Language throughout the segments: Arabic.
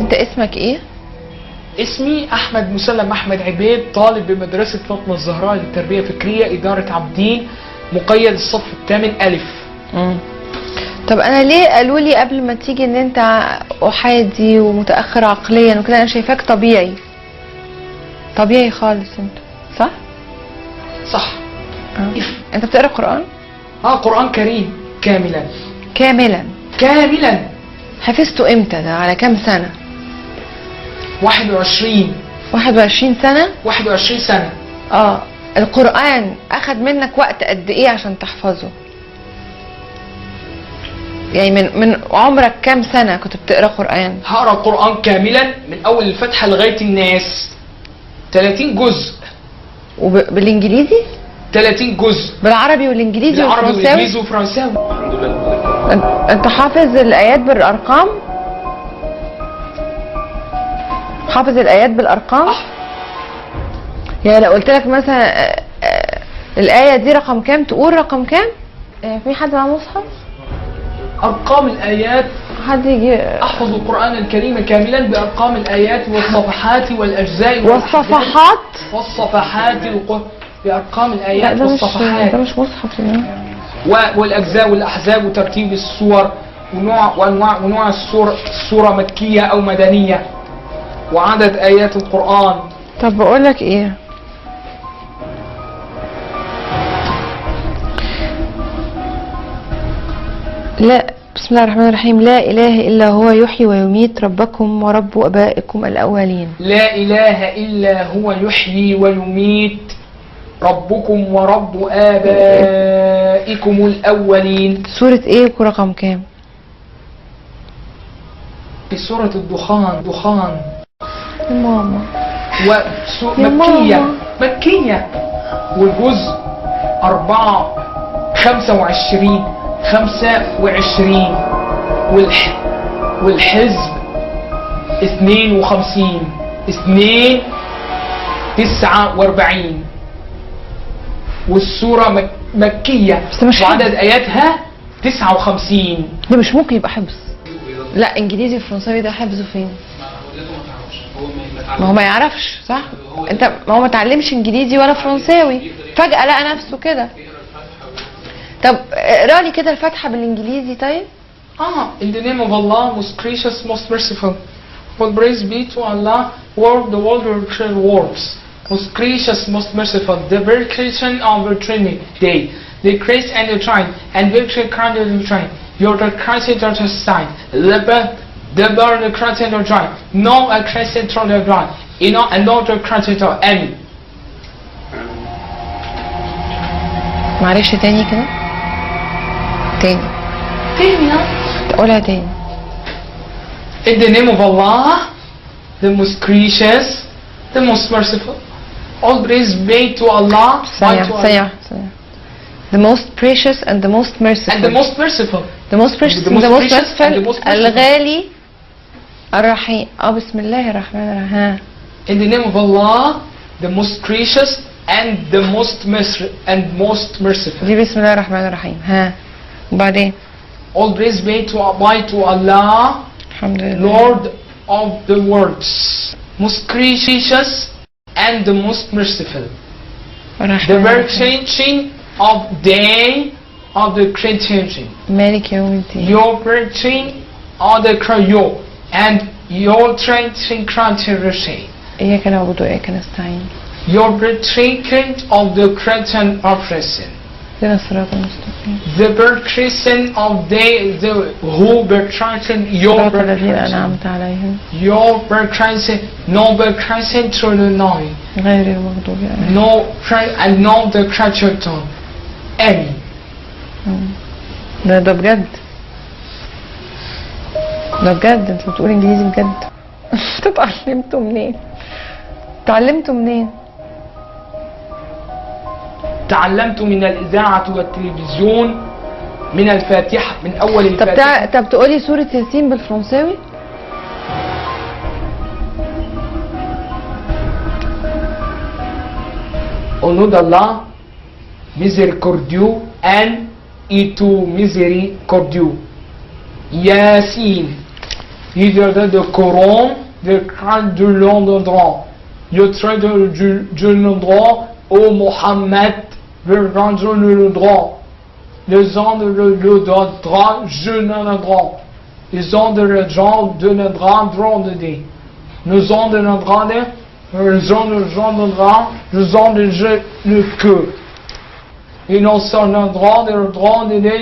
انت اسمك ايه؟ اسمي احمد مسلم احمد عبيد، طالب بمدرسة فاطمة الزهراء للتربية الفكرية إدارة عابدين، مقيد الصف الثامن ألف. طب انا ليه قالوا لي قبل ما تيجي ان انت احادي ومتاخر عقليا وكده؟ انا شايفاك طبيعي طبيعي خالص انت، صح؟ صح. انت بتقرا قرآن؟ قرآن كريم كاملا. كاملا؟ كاملا. حفظته امتى ده؟ على كام سنة؟ 21. 21 سنة؟ 21 سنة. القرآن اخد منك وقت قد ايه عشان تحفظه؟ يعني من عمرك كام سنة كنت بتقرا قرآن؟ هقرا القرآن كاملا من اول الفتحة لغاية الناس، 30 جزء. وبالانجليزي؟ 30 جزء. بالعربي والانجليزي والفرنساوي؟ بالعربي والانجليزي وفرنساوي. الحمد لله. انت حافظ الايات بالارقام؟ حافظ الايات بالارقام؟ يعني لو قلت لك مثلا الايه دي رقم كام تقول رقم كام؟ في حد معاه مصحف؟ ارقام الايات. حد يجي احفظ القرآن الكريم كاملا بارقام الايات والصفحات والاجزاء والصفحات بارقام الايات والصفحات. ده مش مصحف يعني. والاجزاء والاحزاب وترتيب السور ونوع السورة مكية او مدنية وعدد ايات القرآن. طب بقول لك ايه، لا بسم الله الرحمن الرحيم. لا اله الا هو يحيي ويميت ربكم ورب ابائكم الاولين. لا اله الا هو يحيي ويميت ربكم ورب ابائكم الاولين. سورة ايه ورقم كام؟ في سورة الدخان. دخان يا ماما. مكية والجزء 25 والحزب 52 49 والسورة مكية وعدد آياتها 59. ده مش ممكن يبقى حفظ. لا انجليزي وفرنساوي ده حفظه فين؟ ما هو ما يعرفش، صح؟ انت ما هو ما اتعلمش انجليزي ولا فرنساوي، فجأة لقى نفسه كده. طب اقرا لي كده الفاتحة بالانجليزي طيب. In the name of Allah, most gracious, most merciful. All praise be to Allah, the world works. Most gracious, most merciful, the very creation of the Trinity Day, the grace and the triumph, and victory crowned with the triumph. You're the Christ and the sign, the birth, the Christ and the triumph. No a Christ and the triumph. And not the Christ and the Amen. معلش تاني كده. تاني تقولها تاني. In the name of Allah, the most gracious, the most merciful. All praise be to Allah. ثانية. The most precious and the most merciful. And the most merciful. The most precious and the most merciful. الغالي الرحيم. بسم الله الرحمن الرحيم. In the name of Allah, the most gracious and the most merciful. دي بسم الله الرحمن الرحيم. وبعدين all praise be to Allah, Lord of the worlds, most gracious and the most merciful, the virgin of day of the creation, مالك يوم الدين. your virgin of the creation and your training creation. إياك نعبد وإياك نستعين. Your virgin of the creation of reason. اهدنا الصراط المستقيم. The virgin of who virgin your الذين أنعمت عليهم. Your virgin no virgin through the night. غير المغضوب عليهم. No and no the creature tone. Amen. ده بجد. ده بجد انت بتقول انجليزي بجد. انت اتعلمته منين؟ تعلمت من الإذاعة والتلفزيون من الفاتحة من أول الفاتحة. طب تقولي سورة ياسين بالفرنساوي؟ Au nom d'Allah, miséricordieux et tout miséricordieux. Yassine. Ileride de Coran, de crainte de l'endroit. Je traite de l'endroit, ô Mohammed, de rendre le droit. Les hommes le droit, je ne le droit. Les hommes le droit, de le droit, de dire. Nous hommes de le droit, les hommes le droit, les hommes le que. Et nous sommes le droit de l'aider,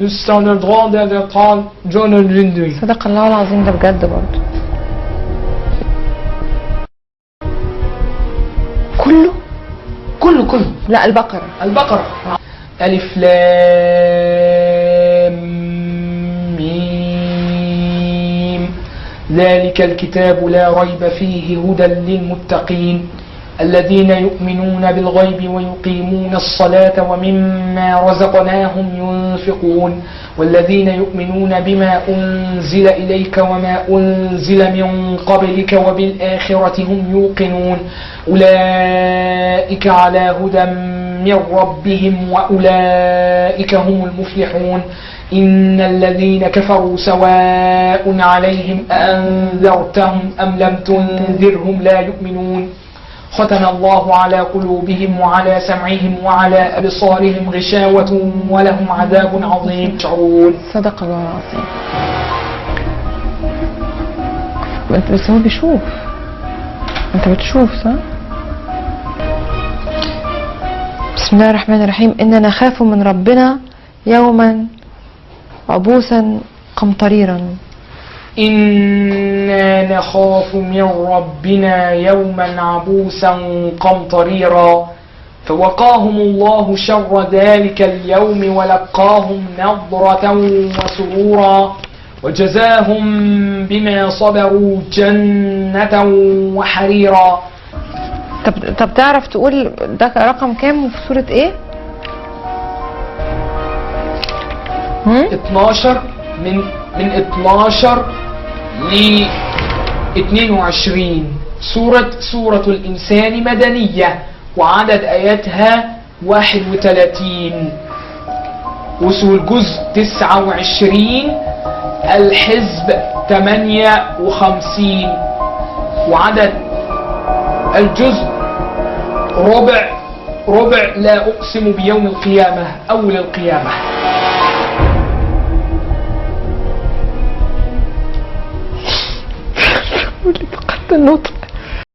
nous sommes le droit de le droit, je ne l'ai. صدق الله العظيم، ده بجد برضه. كله لا البقرة. ألف لام ميم ذلك الكتاب لا ريب فيه هدى للمتقين الذين يؤمنون بالغيب ويقيمون الصلاة ومما رزقناهم ينفقون والذين يؤمنون بما أنزل إليك وما أنزل من قبلك وبالآخرة هم يوقنون أولئك على هدى من ربهم وأولئك هم المفلحون إن الذين كفروا سواء عليهم أأنذرتهم أم لم تنذرهم لا يؤمنون ختم الله على قلوبهم وعلى سمعهم وعلى أبصارهم غشاوة ولهم عذاب عظيم. صدق الله العظيم. بس هو بيشوف، انت بتشوف صح؟ بسم الله الرحمن الرحيم. إننا نخاف من ربنا يوما عبوسا قمطريرا. إنا نخاف من ربنا يوما عبوسا قمطريرا فوقاهم الله شر ذلك اليوم ولقاهم نضرة وسرورا وجزاهم بما صبروا جنة وحريرا. طب تعرف تقول ده رقم كام وفي سورة ايه؟ 12 من 12 ل 22. سورة الإنسان مدنية وعدد آياتها 31 والجزء 29 الحزب 58 وعدد الجزء ربع لا أقسم بيوم القيامة أول القيامة. فقدت النطق.